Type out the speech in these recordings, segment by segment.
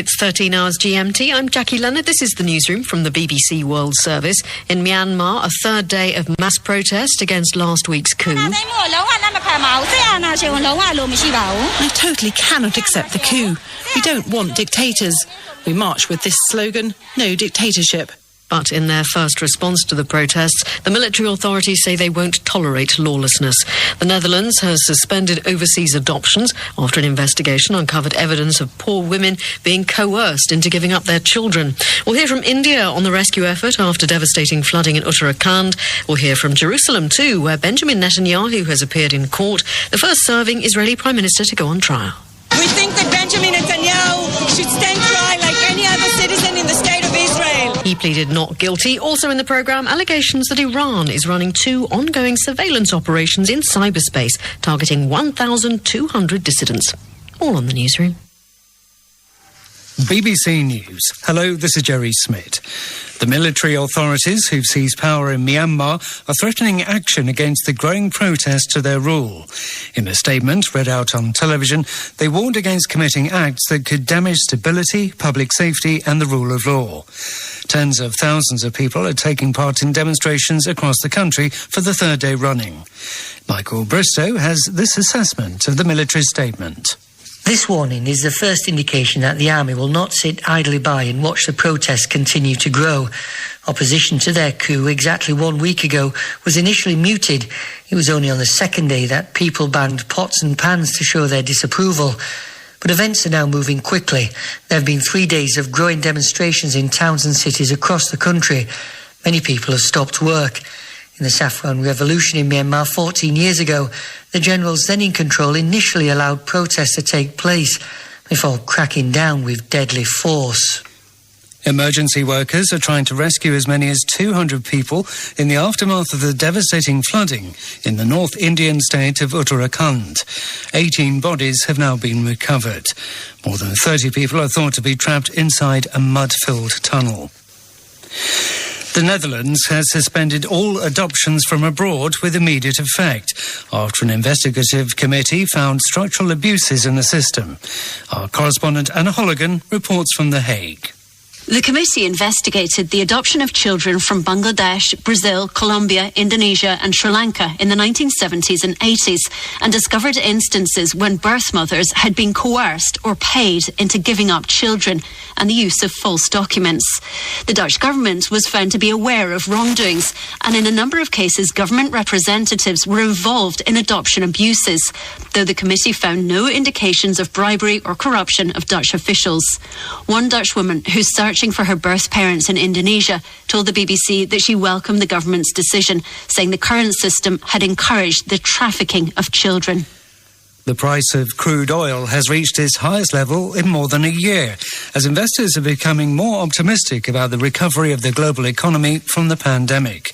It's 13 hours GMT. I'm Jackie Leonard. This is the newsroom from the BBC World Service. In Myanmar, a third day of mass protest against last week's coup. We totally cannot accept the coup. We don't want dictators. We march with this slogan, no dictatorship. But in their first response to the protests, the military authorities say they won't tolerate lawlessness. The Netherlands has suspended overseas adoptions after an investigation uncovered evidence of poor women being coerced into giving up their children. We'll hear from India on the rescue effort after devastating flooding in Uttarakhand. We'll hear from Jerusalem too, where Benjamin Netanyahu has appeared in court, the first serving Israeli Prime Minister to go on trial. We think that Benjamin Netanyahu should stand trial like any other citizen in the state of Israel. He pleaded not guilty. Also in the programme, allegations that Iran is running 2 ongoing surveillance operations in cyberspace, targeting 1,200 dissidents. All on the newsroom. BBC News. Hello, this is Jerry Smith. The military authorities who've seized power in Myanmar are threatening action against the growing protests to their rule. In a statement read out on television, they warned against committing acts that could damage stability, public safety and the rule of law. Tens of thousands of people are taking part in demonstrations across the country for the third day running. Michael Bristow has this assessment of the military statement. This warning is the first indication that the army will not sit idly by and watch the protests continue to grow. Opposition to their coup exactly 1 week ago was initially muted. It was only on the second day that people banged pots and pans to show their disapproval. But events are now moving quickly. There have been 3 days of growing demonstrations in towns and cities across the country. Many people have stopped work. In the Saffron Revolution in Myanmar 14 years ago, the generals then in control initially allowed protests to take place before cracking down with deadly force. Emergency workers are trying to rescue as many as 200 people in the aftermath of the devastating flooding in the North Indian state of Uttarakhand. 18 bodies have now been recovered. More than 30 people are thought to be trapped inside a mud-filled tunnel. The Netherlands has suspended all adoptions from abroad with immediate effect after an investigative committee found structural abuses in the system. Our correspondent Anna Holligan reports from The Hague. The committee investigated the adoption of children from Bangladesh, Brazil, Colombia, Indonesia and Sri Lanka in the 1970s and 80s and discovered instances when birth mothers had been coerced or paid into giving up children and the use of false documents. The Dutch government was found to be aware of wrongdoings and in a number of cases government representatives were involved in adoption abuses, though the committee found no indications of bribery or corruption of Dutch officials. One Dutch woman who's searching for her birth parents in Indonesia told the BBC that she welcomed the government's decision, saying the current system had encouraged the trafficking of children. The price of crude oil has reached its highest level in more than a year, as investors are becoming more optimistic about the recovery of the global economy from the pandemic.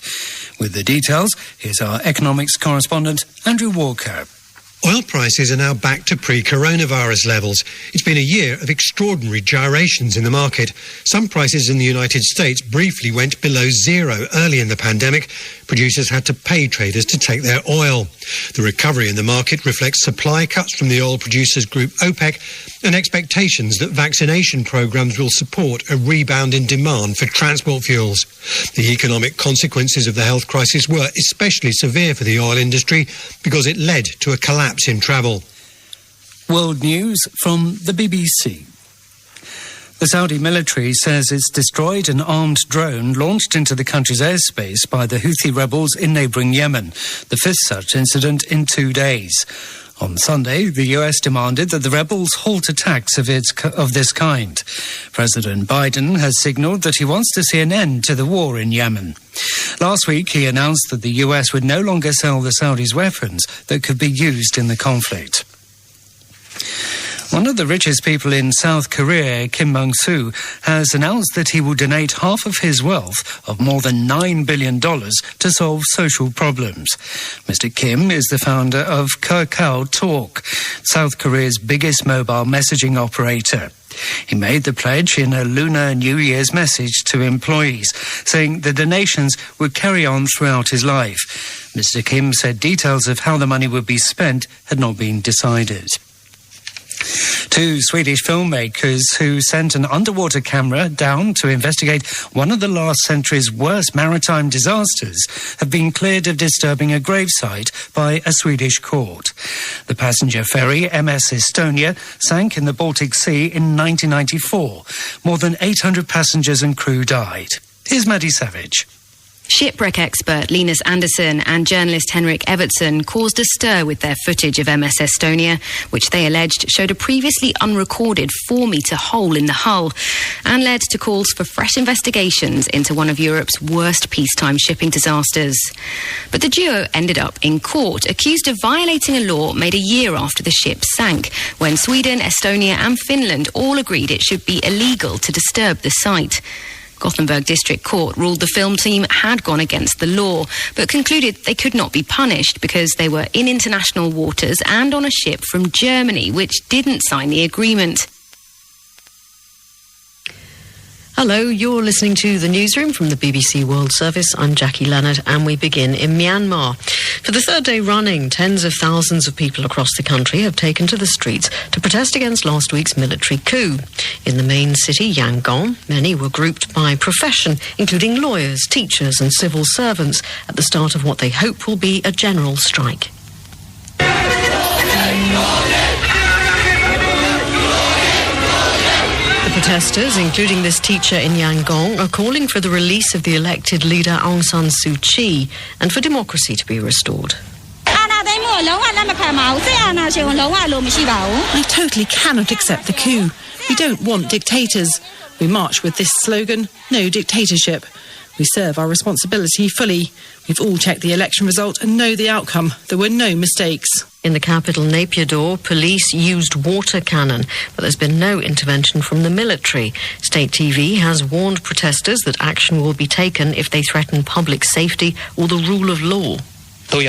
With the details, here's our economics correspondent, Andrew Walker. Oil prices are now back to pre-coronavirus levels. It's been a year of extraordinary gyrations in the market. Some prices in the United States briefly went below zero early in the pandemic. Producers had to pay traders to take their oil. The recovery in the market reflects supply cuts from the oil producers group OPEC and expectations that vaccination programs will support a rebound in demand for transport fuels. The economic consequences of the health crisis were especially severe for the oil industry because it led to a collapse in travel. World news from the BBC. The Saudi military says it's destroyed an armed drone launched into the country's airspace by the Houthi rebels in neighbouring Yemen, the fifth such incident in 2 days. On Sunday, the US demanded that the rebels halt attacks of this kind. President Biden has signalled that he wants to see an end to the war in Yemen. Last week, he announced that the US would no longer sell the Saudis weapons that could be used in the conflict. One of the richest people in South Korea, Kim Mong-soo, has announced that he will donate half of his wealth of more than $9 billion to solve social problems. Mr. Kim is the founder of Kakao Talk, South Korea's biggest mobile messaging operator. He made the pledge in a Lunar New Year's message to employees, saying the donations would carry on throughout his life. Mr. Kim said details of how the money would be spent had not been decided. Two Swedish filmmakers who sent an underwater camera down to investigate one of the last century's worst maritime disasters have been cleared of disturbing a gravesite by a Swedish court. The passenger ferry MS Estonia sank in the Baltic Sea in 1994. More than 800 passengers and crew died. Here's Maddie Savage. Shipwreck expert Linus Andersson and journalist Henrik Evertsson caused a stir with their footage of MS Estonia, which they alleged showed a previously unrecorded 4-metre hole in the hull and led to calls for fresh investigations into one of Europe's worst peacetime shipping disasters. But the duo ended up in court, accused of violating a law made a year after the ship sank, when Sweden, Estonia and Finland all agreed it should be illegal to disturb the site. Gothenburg District Court ruled the film team had gone against the law, but concluded they could not be punished because they were in international waters and on a ship from Germany, which didn't sign the agreement. Hello, you're listening to the newsroom from the BBC World Service. I'm Jackie Leonard, and we begin in Myanmar. For the third day running, tens of thousands of people across the country have taken to the streets to protest against last week's military coup. In the main city, Yangon, many were grouped by profession, including lawyers, teachers and civil servants, at the start of what they hope will be a general strike. Protesters, including this teacher in Yangon, are calling for the release of the elected leader Aung San Suu Kyi and for democracy to be restored. We totally cannot accept the coup. We don't want dictators. We march with this slogan, no dictatorship. We serve our responsibility fully. We've all checked the election result and know the outcome. There were no mistakes. In the capital, Naypyidaw, police used water cannon, but there's been no intervention from the military. State TV has warned protesters that action will be taken if they threaten public safety or the rule of law. There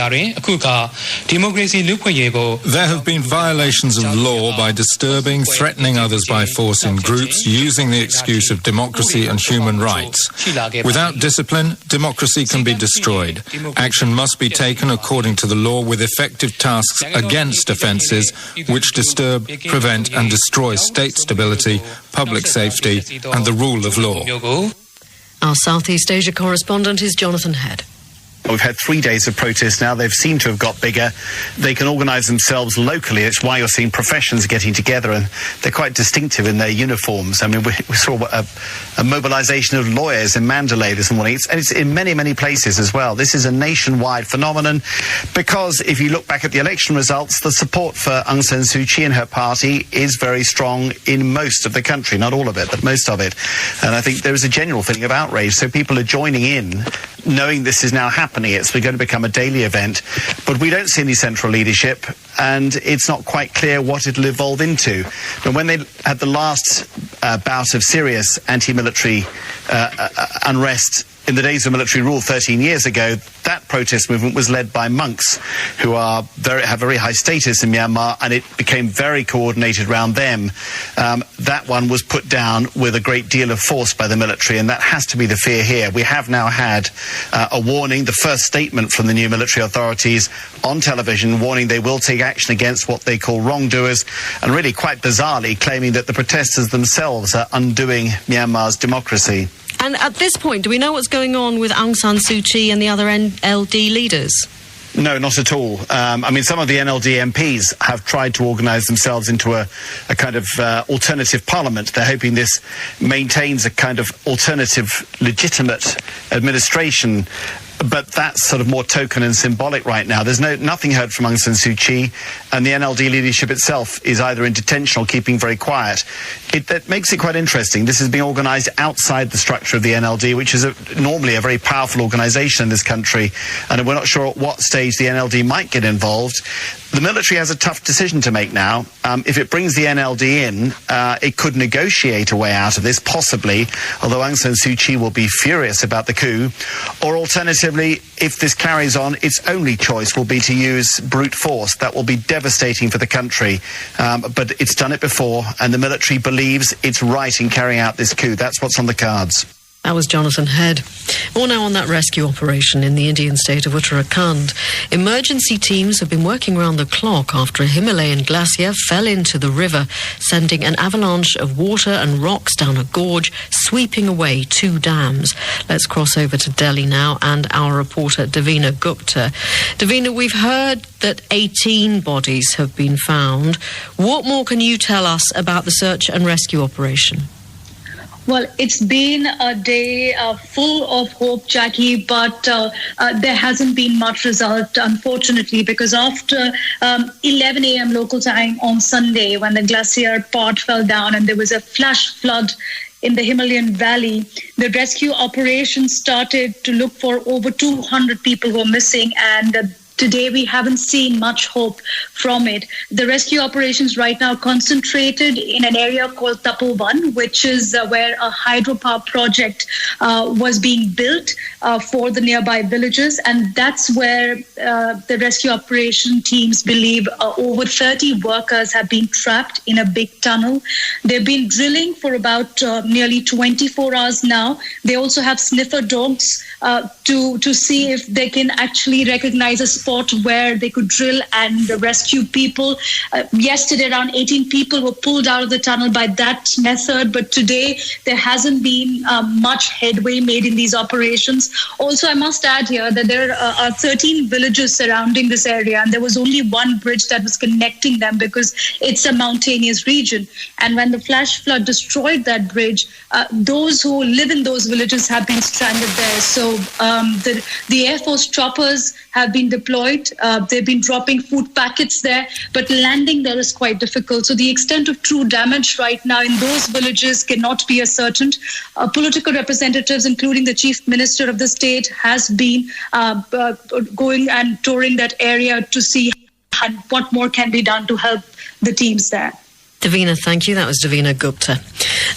have been violations of law by disturbing, threatening others by force in groups, using the excuse of democracy and human rights. Without discipline, democracy can be destroyed. Action must be taken according to the law with effective tasks against offences which disturb, prevent and destroy state stability, public safety and the rule of law. Our Southeast Asia correspondent is Jonathan Head. We've had 3 days of protest now. They've seemed to have got bigger. They can organise themselves locally. It's why you're seeing professions getting together, and they're quite distinctive in their uniforms. I mean, we saw a mobilisation of lawyers in Mandalay this morning. And it's in many, many places as well. This is a nationwide phenomenon because if you look back at the election results, the support for Aung San Suu Kyi and her party is very strong in most of the country. Not all of it, but most of it. And I think there is a general feeling of outrage. So people are joining in, knowing this is now happening. It's going to become a daily event, but we don't see any central leadership, and it's not quite clear what it'll evolve into. But when they had the last bout of serious anti-military unrest in the days of military rule 13 years ago, that protest movement was led by monks who have very high status in Myanmar, and it became very coordinated around them. That one was put down with a great deal of force by the military, and that has to be the fear here. We have now had a warning, the first statement from the new military authorities on television, warning they will take action against what they call wrongdoers, and really quite bizarrely claiming that the protesters themselves are undoing Myanmar's democracy. And at this point, do we know what's going on with Aung San Suu Kyi and the other NLD leaders? No, not at all. I mean, some of the NLD MPs have tried to organise themselves into a kind of alternative parliament. They're hoping this maintains a kind of alternative, legitimate administration. But that's sort of more token and symbolic right now. There's nothing heard from Aung San Suu Kyi, and the NLD leadership itself is either in detention or keeping very quiet. That makes it quite interesting. This is being organised outside the structure of the NLD, which is normally a very powerful organisation in this country, and we're not sure at what stage the NLD might get involved. The military has a tough decision to make now. If it brings the NLD in, it could negotiate a way out of this, possibly, although Aung San Suu Kyi will be furious about the coup. Or alternatively, if this carries on, its only choice will be to use brute force. That will be devastating for the country. But it's done it before, and the military believes it's right in carrying out this coup. That's what's on the cards. That was Jonathan Head. More now on that rescue operation in the Indian state of Uttarakhand. Emergency teams have been working around the clock after a Himalayan glacier fell into the river, sending an avalanche of water and rocks down a gorge, sweeping away 2 dams. Let's cross over to Delhi now and our reporter Davina Gupta. Davina, we've heard that 18 bodies have been found. What more can you tell us about the search and rescue operation? Well, it's been a day full of hope, Jackie, but there hasn't been much result, unfortunately, because after 11 a.m. local time on Sunday, when the glacier part fell down and there was a flash flood in the Himalayan valley, the rescue operation started to look for over 200 people who are missing, and today, we haven't seen much hope from it. The rescue operations right now concentrated in an area called Tapovan, which is where a hydropower project was being built for the nearby villages. And that's where the rescue operation teams believe over 30 workers have been trapped in a big tunnel. They've been drilling for about nearly 24 hours now. They also have sniffer dogs to see if they can actually recognize a spot where they could drill and rescue people. Yesterday, around 18 people were pulled out of the tunnel by that method, but today there hasn't been much headway made in these operations. Also, I must add here that there are 13 villages surrounding this area, and there was only one bridge that was connecting them because it's a mountainous region. And when the flash flood destroyed that bridge, those who live in those villages have been stranded there. So the Air Force choppers have been deployed. They've been dropping food packets there, but landing there is quite difficult. So the extent of true damage right now in those villages cannot be ascertained. Political representatives, including the chief minister of the state, has been going and touring that area to see what more can be done to help the teams there. Davina, thank you. That was Davina Gupta.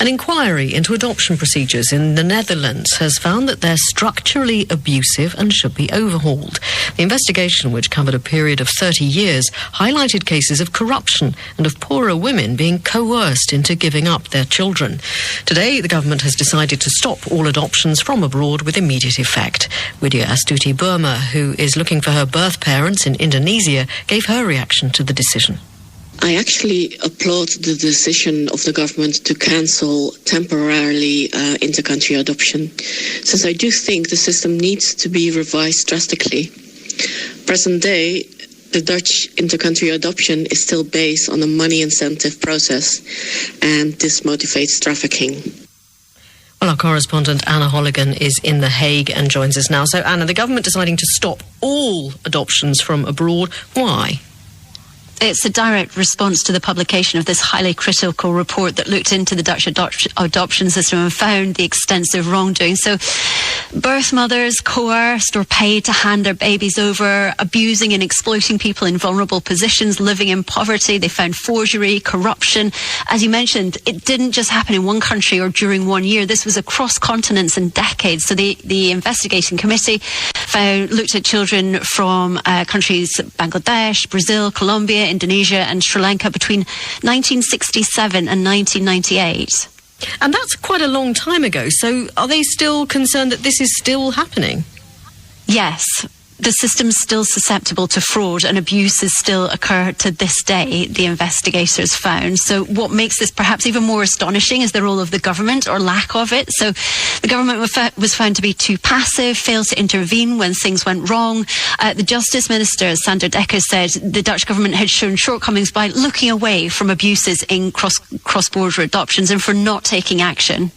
An inquiry into adoption procedures in the Netherlands has found that they're structurally abusive and should be overhauled. The investigation, which covered a period of 30 years, highlighted cases of corruption and of poorer women being coerced into giving up their children. Today, the government has decided to stop all adoptions from abroad with immediate effect. Widya Astuti Burma, who is looking for her birth parents in Indonesia, gave her reaction to the decision. I actually applaud the decision of the government to cancel temporarily inter-country adoption, since I do think the system needs to be revised drastically. Present day, the Dutch inter-country adoption is still based on a money incentive process, and this motivates trafficking. Well, our correspondent Anna Holligan is in The Hague and joins us now. So, Anna, the government deciding to stop all adoptions from abroad. Why? It's a direct response to the publication of this highly critical report that looked into the Dutch adoption system and found the extensive wrongdoing. So birth mothers coerced or paid to hand their babies over, abusing and exploiting people in vulnerable positions, living in poverty. They found forgery, corruption. As you mentioned, it didn't just happen in one country or during 1 year. This was across continents and decades. So the investigating committee looked at children from countries Bangladesh, Brazil, Colombia, Indonesia and Sri Lanka between 1967 and 1998. And that's quite a long time ago. So are they still concerned that this is still happening? Yes. The system's still susceptible to fraud and abuses still occur to this day, the investigators found. So what makes this perhaps even more astonishing is the role of the government or lack of it. So the government was found to be too passive, failed to intervene when things went wrong. The Justice Minister, Sander Dekker, said the Dutch government had shown shortcomings by looking away from abuses in cross-border adoptions and for not taking action.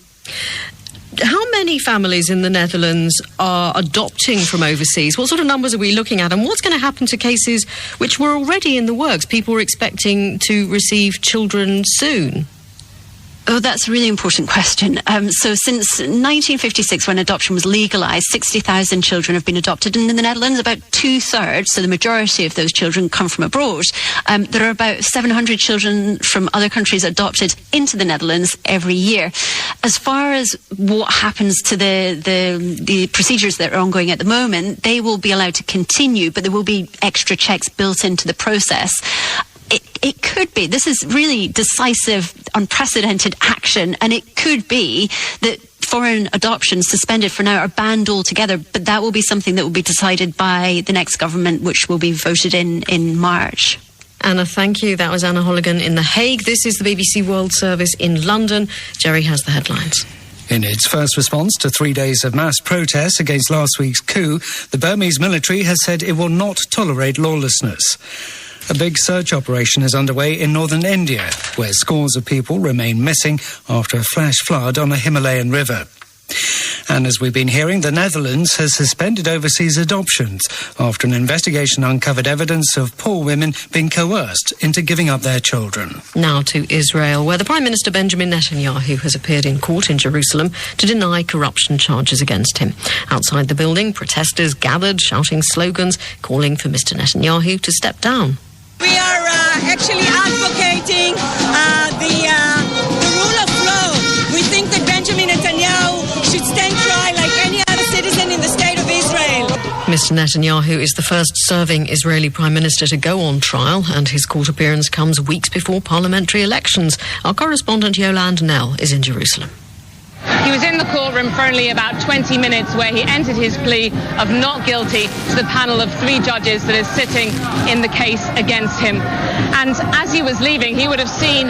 How many families in the Netherlands are adopting from overseas? What sort of numbers are we looking at? And what's going to happen to cases which were already in the works? People were expecting to receive children soon. Oh, that's a really important question. So since 1956, when adoption was legalised, 60,000 children have been adopted. And in the Netherlands, about 2/3, so the majority of those children come from abroad. There are about 700 children from other countries adopted into the Netherlands every year. As far as what happens to the procedures that are ongoing at the moment, they will be allowed to continue, but there will be extra checks built into the process. It could be, this is really decisive, unprecedented action, and it could be that foreign adoptions suspended for now, are banned altogether, but that will be something that will be decided by the next government, which will be voted in March. Anna, thank you. That was Anna Holligan in The Hague. This is the BBC World Service in London. Jerry has the headlines. In its first response to 3 days of mass protests against last week's coup, the Burmese military has said it will not tolerate lawlessness. A big search operation is underway in northern India, where scores of people remain missing after a flash flood on a Himalayan river. And as we've been hearing, the Netherlands has suspended overseas adoptions after an investigation uncovered evidence of poor women being coerced into giving up their children. Now to Israel, where the Prime Minister Benjamin Netanyahu has appeared in court in Jerusalem to deny corruption charges against him. Outside the building, protesters gathered, shouting slogans, calling for Mr. Netanyahu to step down. We are actually advocating the rule of law. We think that Benjamin Netanyahu should stand trial like any other citizen in the state of Israel. Mr. Netanyahu is the first serving Israeli Prime Minister to go on trial, and his court appearance comes weeks before parliamentary elections. Our correspondent Yolande Nell is in Jerusalem. He was in the courtroom for only about 20 minutes, where he entered his plea of not guilty to the panel of 3 judges that is sitting in the case against him. And as he was leaving, he would have seen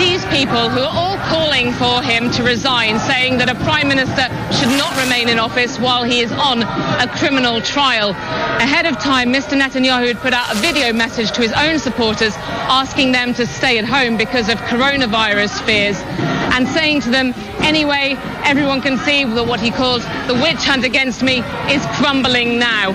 these people who are all calling for him to resign, saying that a prime minister should not remain in office while he is on a criminal trial. Ahead of time, Mr. Netanyahu had put out a video message to his own supporters asking them to stay at home because of coronavirus fears, and saying to them, anyway, everyone can see that what he calls the witch hunt against me is crumbling now.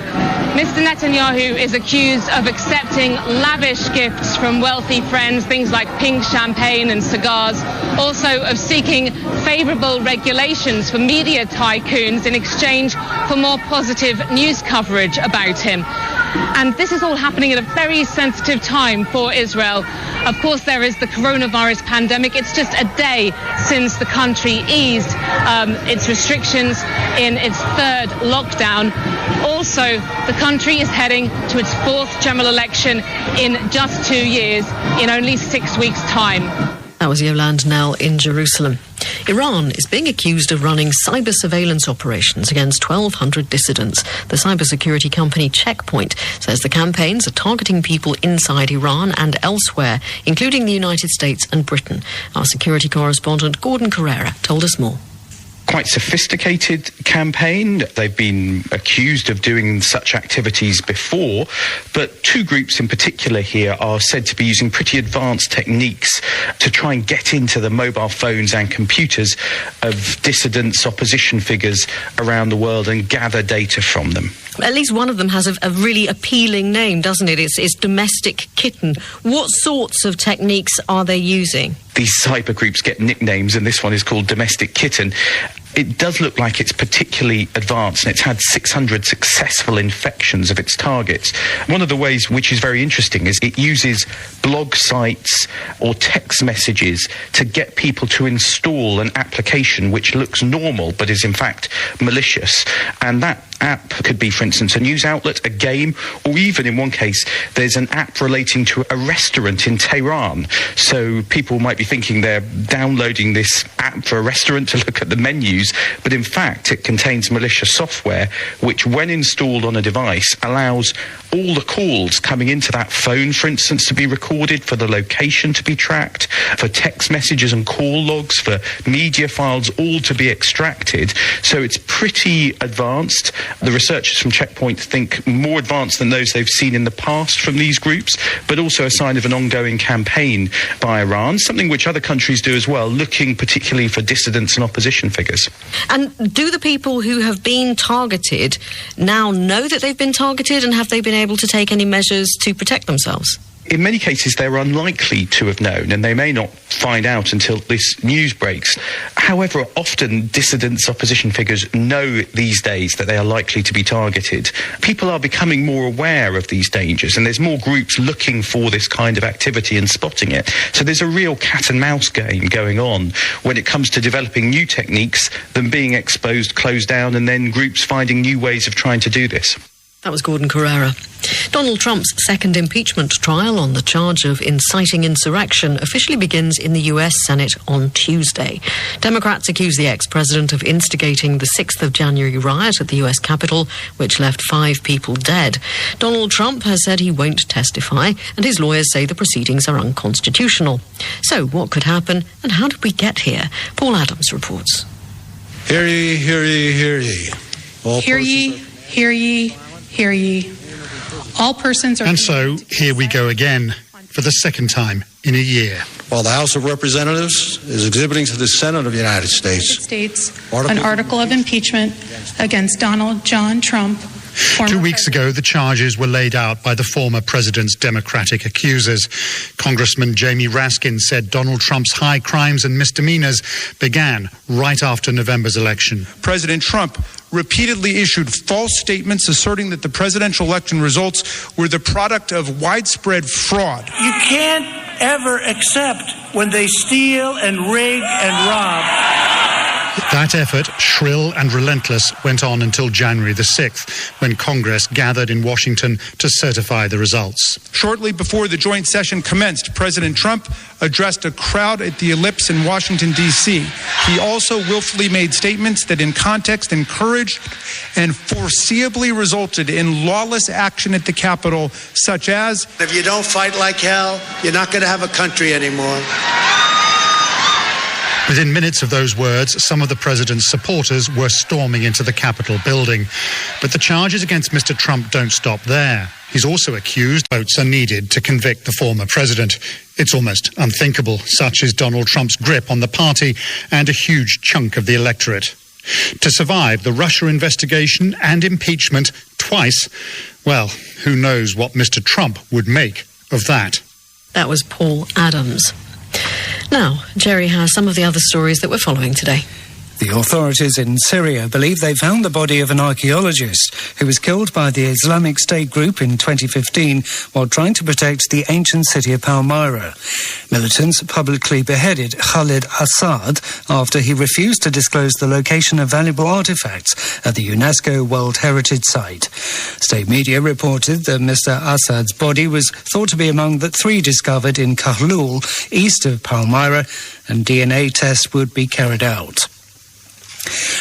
Mr. Netanyahu is accused of accepting lavish gifts from wealthy friends, things like pink champagne and cigars, also of seeking favourable regulations for media tycoons in exchange for more positive news coverage about him. And this is all happening at a very sensitive time for Israel. Of course, there is the coronavirus pandemic. It's just a day since the country eased its restrictions in its 3rd lockdown. Also, the country is heading to its 4th general election in just 2 years, in only 6 weeks' time. That was Yolande Nell in Jerusalem. Iran is being accused of running cyber surveillance operations against 1,200 dissidents. The cybersecurity company Checkpoint says the campaigns are targeting people inside Iran and elsewhere, including the United States and Britain. Our security correspondent Gordon Carrera told us more. Quite sophisticated campaign. They've been accused of doing such activities before, but 2 groups in particular here are said to be using pretty advanced techniques to try and get into the mobile phones and computers of dissidents, opposition figures around the world and gather data from them. At least one of them has a really appealing name, doesn't it? It's Domestic Kitten. What sorts of techniques are they using? These cyber groups get nicknames, and this one is called Domestic Kitten. It does look like it's particularly advanced, and it's had 600 successful infections of its targets. One of the ways which is very interesting is it uses blog sites or text messages to get people to install an application which looks normal but is in fact malicious. And that app could be, for instance, a news outlet, a game, or even in one case there's an app relating to a restaurant in Tehran. So people might be thinking they're downloading this app for a restaurant to look at the menus, but in fact it contains malicious software which, when installed on a device, allows all the calls coming into that phone, for instance, to be recorded, for the location to be tracked, for text messages and call logs, for media files all to be extracted. So it's pretty advanced. The researchers from Checkpoint think more advanced than those they've seen in the past from these groups, but also a sign of an ongoing campaign by Iran, something which other countries do as well, looking particularly for dissidents and opposition figures. And do the people who have been targeted now know that they've been targeted, and have they been able to take any measures to protect themselves? In many cases, they're unlikely to have known, and they may not find out until this news breaks. However, often dissidents, opposition figures know these days that they are likely to be targeted. People are becoming more aware of these dangers, and there's more groups looking for this kind of activity and spotting it. So there's a real cat and mouse game going on when it comes to developing new techniques, them being exposed, closed down, and then groups finding new ways of trying to do this. That was Gordon Carrera. Donald Trump's second impeachment trial on the charge of inciting insurrection officially begins in the US Senate on Tuesday. Democrats accuse the ex-president of instigating the 6th of January riot at the US Capitol, which left 5 people dead. Donald Trump has said he won't testify, and his lawyers say the proceedings are unconstitutional. So what could happen, and how did we get here? Paul Adams reports. Hear ye, hear ye, hear ye. Hear ye, hear ye. Hear ye. All persons are... And so, here we go again, for the second time in a year. While the House of Representatives is exhibiting to the Senate of the United States an article of impeachment against Donald John Trump. 2 weeks ago, the charges were laid out by the former president's Democratic accusers. Congressman Jamie Raskin said Donald Trump's high crimes and misdemeanors began right after November's election. President Trump repeatedly issued false statements asserting that the presidential election results were the product of widespread fraud. You can't ever accept when they steal and rig and rob. That effort, shrill and relentless, went on until January the 6th, when Congress gathered in Washington to certify the results. Shortly before the joint session commenced, President Trump addressed a crowd at the Ellipse in Washington, D.C. He also willfully made statements that in context encouraged and foreseeably resulted in lawless action at the Capitol, such as, "If you don't fight like hell, you're not going to have a country anymore." Within minutes of those words, some of the president's supporters were storming into the Capitol building. But the charges against Mr. Trump don't stop there. He's also accused votes are needed to convict the former president. It's almost unthinkable. Such is Donald Trump's grip on the party and a huge chunk of the electorate. To survive the Russia investigation and impeachment twice, well, who knows what Mr. Trump would make of that. That was Paul Adams. Now, Jerry has some of the other stories that we're following today. The authorities in Syria believe they found the body of an archaeologist who was killed by the Islamic State group in 2015 while trying to protect the ancient city of Palmyra. Militants publicly beheaded Khalid Assad after he refused to disclose the location of valuable artifacts at the UNESCO World Heritage Site. State media reported that Mr. Assad's body was thought to be among the 3 discovered in Kahlul, east of Palmyra, and DNA tests would be carried out.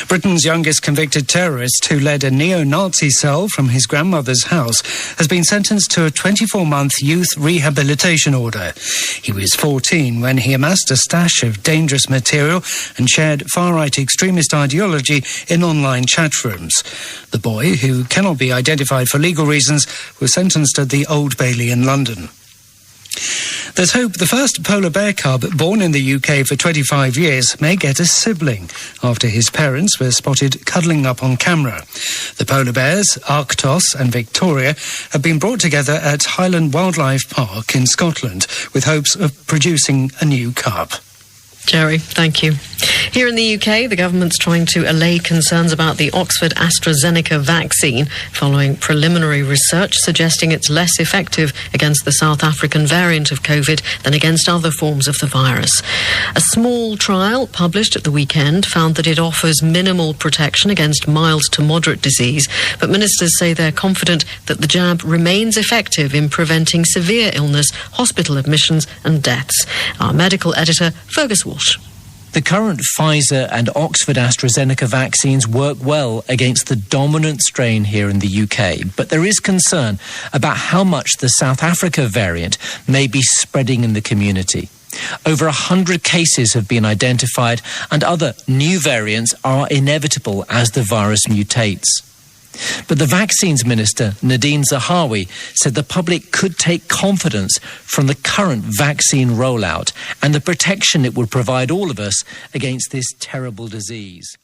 Britain's youngest convicted terrorist, who led a neo-Nazi cell from his grandmother's house, has been sentenced to a 24-month youth rehabilitation order. He was 14 when he amassed a stash of dangerous material and shared far-right extremist ideology in online chat rooms. The boy, who cannot be identified for legal reasons, was sentenced at the Old Bailey in London. There's hope the first polar bear cub born in the UK for 25 years may get a sibling after his parents were spotted cuddling up on camera. The polar bears, Arctos and Victoria, have been brought together at Highland Wildlife Park in Scotland with hopes of producing a new cub. Jerry, thank you. Here in the UK, the government's trying to allay concerns about the Oxford AstraZeneca vaccine following preliminary research suggesting it's less effective against the South African variant of COVID than against other forms of the virus. A small trial published at the weekend found that it offers minimal protection against mild to moderate disease, but ministers say they're confident that the jab remains effective in preventing severe illness, hospital admissions and deaths. Our medical editor, Fergus Walsh. The current Pfizer and Oxford AstraZeneca vaccines work well against the dominant strain here in the UK, but there is concern about how much the South Africa variant may be spreading in the community. Over 100 cases have been identified, and other new variants are inevitable as the virus mutates. But the Vaccines Minister, Nadine Zahawi, said the public could take confidence from the current vaccine rollout and the protection it would provide all of us against this terrible disease.